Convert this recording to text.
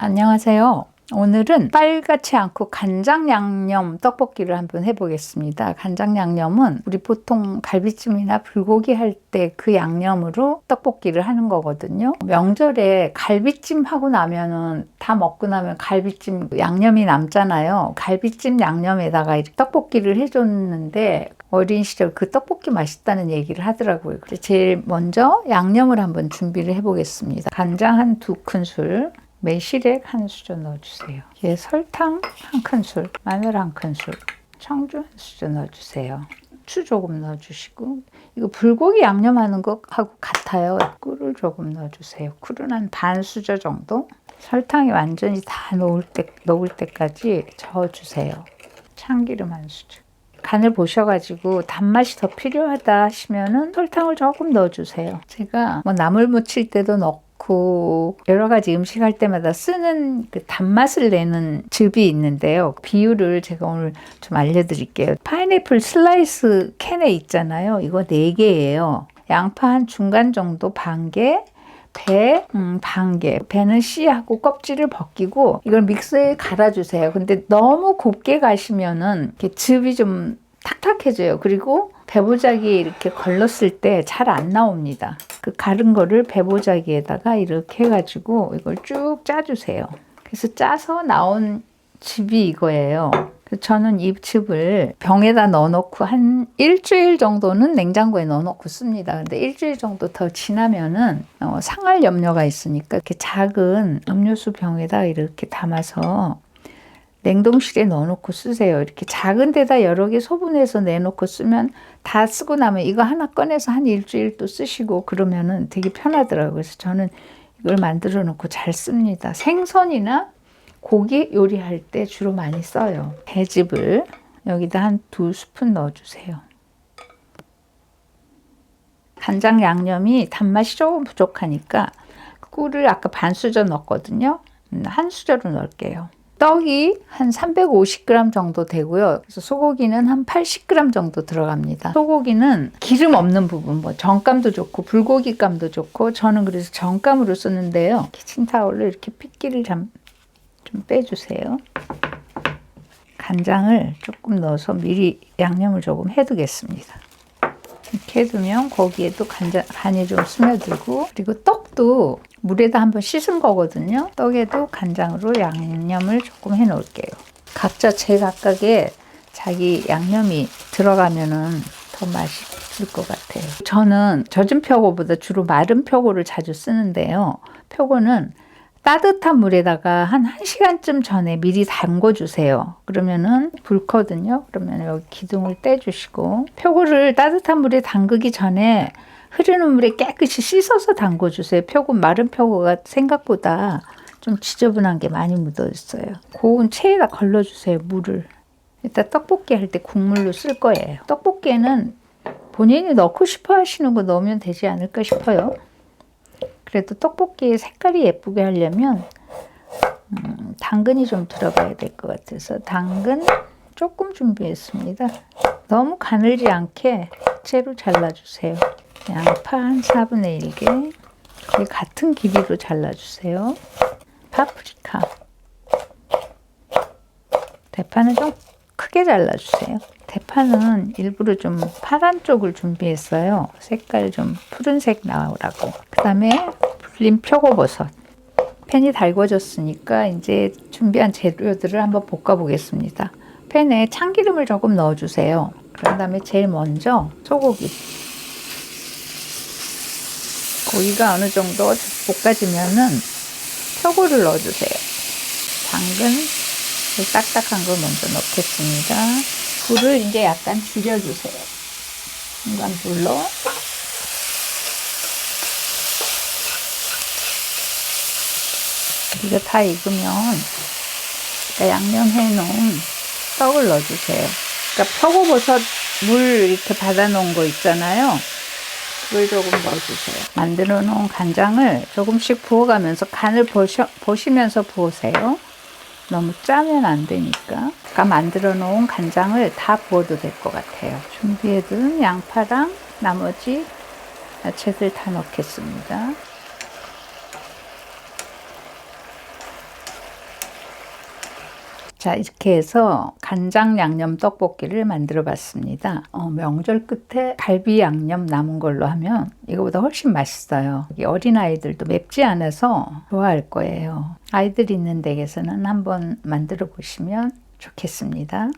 안녕하세요. 오늘은 빨갛지 않고 간장 양념 떡볶이를 한번 해보겠습니다. 간장 양념은 우리 보통 갈비찜이나 불고기 할 때 그 양념으로 떡볶이를 하는 거거든요. 명절에 갈비찜 하고 나면은 다 먹고 나면 갈비찜 양념이 남잖아요. 갈비찜 양념에다가 이렇게 떡볶이를 해줬는데 어린 시절 그 떡볶이 맛있다는 얘기를 하더라고요. 그래서 제일 먼저 양념을 한번 준비를 해보겠습니다. 간장 한 2큰술, 매실액 한 수저 넣어주세요. 이게 설탕 한 큰술, 마늘 한 큰술, 청주 한 수저 넣어주세요. 후추 조금 넣어주시고, 이거 불고기 양념하는 것하고 같아요. 꿀을 조금 넣어주세요. 꿀은 한 반 수저 정도. 설탕이 완전히 다 녹을 때까지 저어주세요. 참기름 한 수저. 간을 보셔가지고 단맛이 더 필요하다 하시면은 설탕을 조금 넣어주세요. 제가 뭐 나물 무칠 때도 넣고 여러 가지 음식 할 때마다 쓰는 그 단맛을 내는 즙이 있는데요. 비율을 제가 오늘 좀 알려드릴게요. 파인애플 슬라이스 캔에 있잖아요. 이거 4개예요. 양파 한 중간 정도 반 개, 배 반 개. 배는 씨하고 껍질을 벗기고 이걸 믹서에 갈아주세요. 근데 너무 곱게 가시면은 이렇게 즙이 좀 탁탁해져요. 그리고 배보자기에 이렇게 걸렀을 때 잘 안 나옵니다. 그 갈은 거를 배보자기에다가 이렇게 해가지고 이걸 쭉 짜주세요. 그래서 짜서 나온 즙이 이거예요. 저는 이 즙을 병에다 넣어놓고 한 일주일 정도는 냉장고에 넣어놓고 씁니다. 근데 일주일 정도 더 지나면은 상할 염려가 있으니까 이렇게 작은 음료수 병에다 이렇게 담아서 냉동실에 넣어놓고 쓰세요. 이렇게 작은 데다 여러 개 소분해서 내놓고 쓰면 다 쓰고 나면 이거 하나 꺼내서 한 일주일 또 쓰시고 그러면은 되게 편하더라고요. 그래서 저는 이걸 만들어 놓고 잘 씁니다. 생선이나 고기 요리할 때 주로 많이 써요. 배즙을 여기다 한 2스푼 넣어주세요. 간장 양념이 단맛이 조금 부족하니까 꿀을 아까 반 수저 넣었거든요. 한 수저로 넣을게요. 떡이 한 350g 정도 되고요. 그래서 소고기는 한 80g 정도 들어갑니다. 소고기는 기름 없는 부분, 뭐 전감도 좋고 불고기감도 좋고 저는 그래서 전감으로 쓰는데요. 키친타올로 이렇게 핏기를 좀 빼주세요. 간장을 조금 넣어서 미리 양념을 조금 해두겠습니다. 이렇게 해두면 거기에도 간이 좀 스며들고, 그리고 떡도 물에다 한번 씻은 거거든요. 떡에도 간장으로 양념을 조금 해 놓을게요. 각자 제각각의 자기 양념이 들어가면은 더 맛있을 것 같아요. 저는 젖은 표고보다 주로 마른 표고를 자주 쓰는데요. 표고는 따뜻한 물에다가 한 1시간쯤 전에 미리 담궈주세요. 그러면은 불거든요. 그러면 여기 기둥을 떼주시고, 표고를 따뜻한 물에 담그기 전에 흐르는 물에 깨끗이 씻어서 담궈주세요. 마른 표고가 생각보다 좀 지저분한 게 많이 묻어 있어요. 고운 체에다 걸러주세요. 물을. 일단 떡볶이 할 때 국물로 쓸 거예요. 떡볶이에는 본인이 넣고 싶어 하시는 거 넣으면 되지 않을까 싶어요. 그래도 떡볶이의 색깔이 예쁘게 하려면 당근이 좀 들어가야 될 것 같아서 당근 조금 준비했습니다. 너무 가늘지 않게 채로 잘라주세요. 양파 한 4분의 1개, 거의 같은 길이로 잘라주세요. 파프리카, 대파는 좀 크게 잘라주세요. 대파는 일부러 좀 파란 쪽을 준비했어요. 색깔 좀 푸른색 나오라고. 그 다음에 불린 표고버섯. 팬이 달궈졌으니까 이제 준비한 재료들을 한번 볶아 보겠습니다. 팬에 참기름을 조금 넣어주세요. 그런 다음에 제일 먼저 소고기. 고기가 어느 정도 볶아지면은 표고를 넣어주세요. 당근, 딱딱한 걸 먼저 넣겠습니다. 불을 이제 약간 줄여주세요. 중간 불로. 이거 다 익으면 양념해 놓은 떡을 넣어주세요. 그러니까 표고버섯 물 이렇게 받아 놓은 거 있잖아요. 그걸 조금 넣어주세요. 만들어 놓은 간장을 조금씩 부어가면서 간을 보시면서 부으세요. 너무 짜면 안 되니까. 아까 만들어 놓은 간장을 다 부어도 될 것 같아요. 준비해둔 양파랑 나머지 야채들 다 넣겠습니다. 자, 이렇게 해서 간장 양념 떡볶이를 만들어 봤습니다. 명절 끝에 갈비 양념 남은 걸로 하면 이거보다 훨씬 맛있어요. 어린아이들도 맵지 않아서 좋아할 거예요. 아이들 있는 댁에서는 한번 만들어 보시면 좋겠습니다.